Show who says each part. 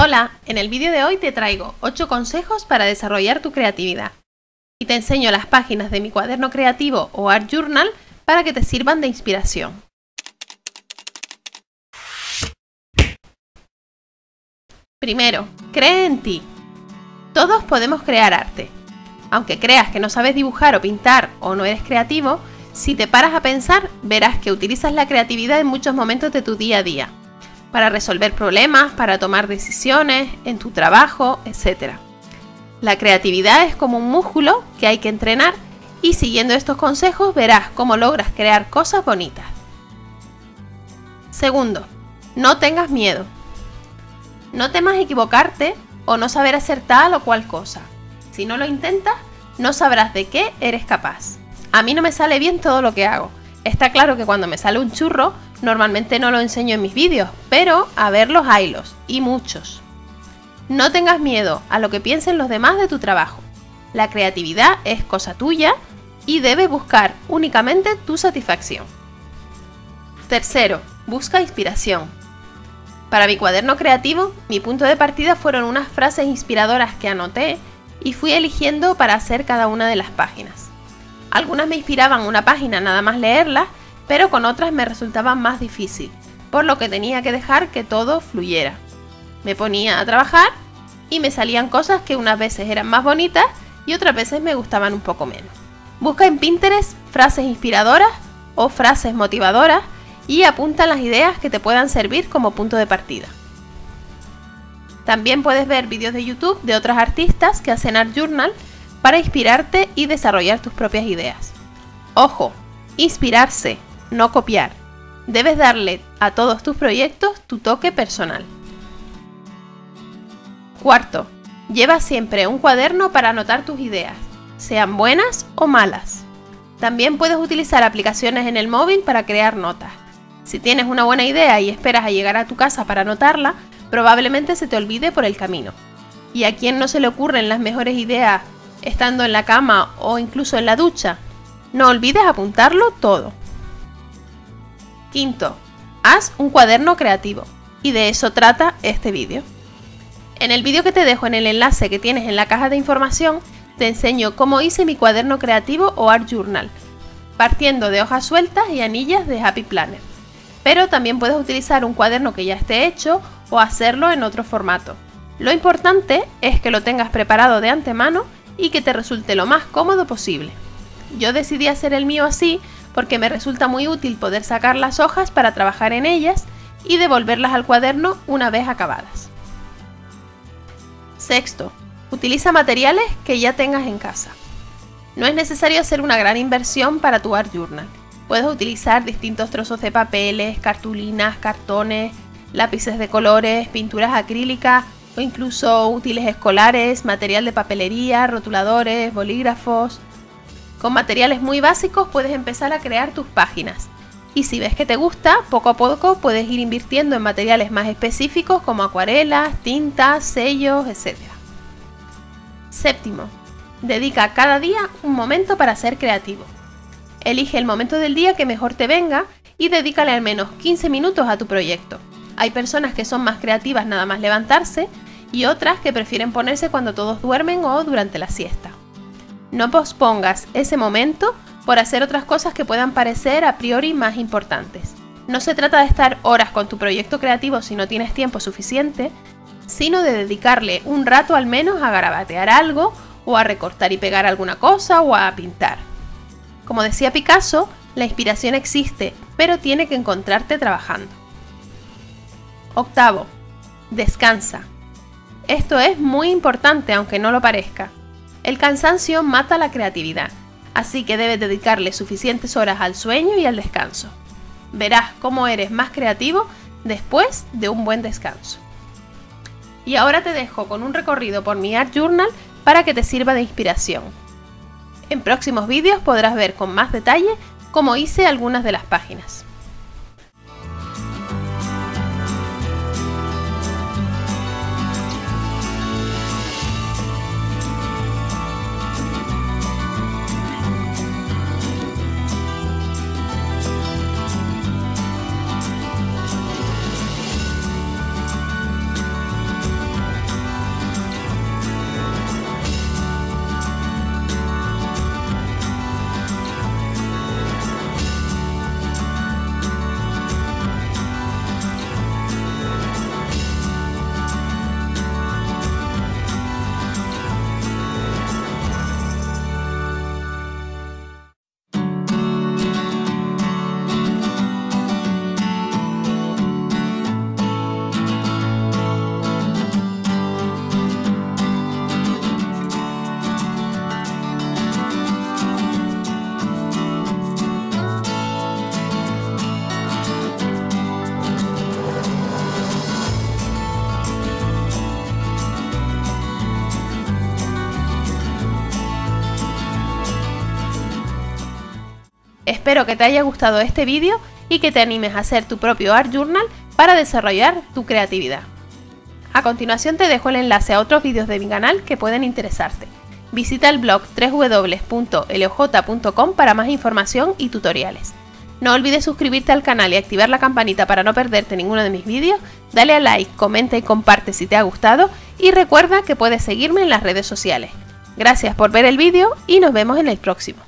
Speaker 1: Hola, en el vídeo de hoy te traigo 8 consejos para desarrollar tu creatividad y te enseño las páginas de mi cuaderno creativo o Art Journal para que te sirvan de inspiración. Primero, cree en ti. Todos podemos crear arte. Aunque creas que no sabes dibujar o pintar o no eres creativo, si te paras a pensar, verás que utilizas la creatividad en muchos momentos de tu día a día. Para resolver problemas, para tomar decisiones, en tu trabajo, etc. La creatividad es como un músculo que hay que entrenar y siguiendo estos consejos verás cómo logras crear cosas bonitas. Segundo, no tengas miedo. No temas equivocarte o no saber hacer tal o cual cosa. Si no lo intentas, no sabrás de qué eres capaz. A mí no me sale bien todo lo que hago. Está claro que cuando me sale un churro, normalmente no lo enseño en mis vídeos, pero a verlos haylos, y muchos. No tengas miedo a lo que piensen los demás de tu trabajo. La creatividad es cosa tuya y debes buscar únicamente tu satisfacción. Tercero, busca inspiración. Para mi cuaderno creativo, mi punto de partida fueron unas frases inspiradoras que anoté y fui eligiendo para hacer cada una de las páginas. Algunas me inspiraban una página nada más leerlas, pero con otras me resultaba más difícil, por lo que tenía que dejar que todo fluyera. Me ponía a trabajar y me salían cosas que unas veces eran más bonitas y otras veces me gustaban un poco menos. Busca en Pinterest frases inspiradoras o frases motivadoras y apunta las ideas que te puedan servir como punto de partida. También puedes ver vídeos de YouTube de otros artistas que hacen Art Journal para inspirarte y desarrollar tus propias ideas. Ojo, inspirarse, no copiar. Debes darle a todos tus proyectos tu toque personal. Cuarto, lleva siempre un cuaderno para anotar tus ideas, sean buenas o malas. También puedes utilizar aplicaciones en el móvil para crear notas. Si tienes una buena idea y esperas a llegar a tu casa para anotarla, probablemente se te olvide por el camino. ¿Y a quién no se le ocurren las mejores ideas estando en la cama o incluso en la ducha? No olvides apuntarlo todo. Quinto, haz un cuaderno creativo. Y de eso trata este vídeo. En el vídeo que te dejo en el enlace que tienes en la caja de información, te enseño cómo hice mi cuaderno creativo o Art Journal, partiendo de hojas sueltas y anillas de Happy Planner. Pero también puedes utilizar un cuaderno que ya esté hecho o hacerlo en otro formato. Lo importante es que lo tengas preparado de antemano y que te resulte lo más cómodo posible. Yo decidí hacer el mío así porque me resulta muy útil poder sacar las hojas para trabajar en ellas y devolverlas al cuaderno una vez acabadas. Sexto, utiliza materiales que ya tengas en casa. No es necesario hacer una gran inversión para tu Art Journal. Puedes utilizar distintos trozos de papeles, cartulinas, cartones, lápices de colores, pinturas acrílicas o incluso útiles escolares, material de papelería, rotuladores, bolígrafos. Con materiales muy básicos puedes empezar a crear tus páginas. Y si ves que te gusta, poco a poco puedes ir invirtiendo en materiales más específicos como acuarelas, tintas, sellos, etc. Séptimo, dedica cada día un momento para ser creativo. Elige el momento del día que mejor te venga y dedícale al menos 15 minutos a tu proyecto. Hay personas que son más creativas nada más levantarse y otras que prefieren ponerse cuando todos duermen o durante la siesta. No pospongas ese momento por hacer otras cosas que puedan parecer a priori más importantes. No se trata de estar horas con tu proyecto creativo si no tienes tiempo suficiente, sino de dedicarle un rato al menos a garabatear algo o a recortar y pegar alguna cosa o a pintar. Como decía Picasso, la inspiración existe, pero tiene que encontrarte trabajando. Octavo, descansa. Esto es muy importante aunque no lo parezca. El cansancio mata la creatividad, así que debes dedicarle suficientes horas al sueño y al descanso. Verás cómo eres más creativo después de un buen descanso. Y ahora te dejo con un recorrido por mi Art Journal para que te sirva de inspiración. En próximos vídeos podrás ver con más detalle cómo hice algunas de las páginas. Espero que te haya gustado este vídeo y que te animes a hacer tu propio Art Journal para desarrollar tu creatividad. A continuación te dejo el enlace a otros vídeos de mi canal que pueden interesarte. Visita el blog www.loj.com para más información y tutoriales. No olvides suscribirte al canal y activar la campanita para no perderte ninguno de mis vídeos. Dale a like, comenta y comparte si te ha gustado y recuerda que puedes seguirme en las redes sociales. Gracias por ver el vídeo y nos vemos en el próximo.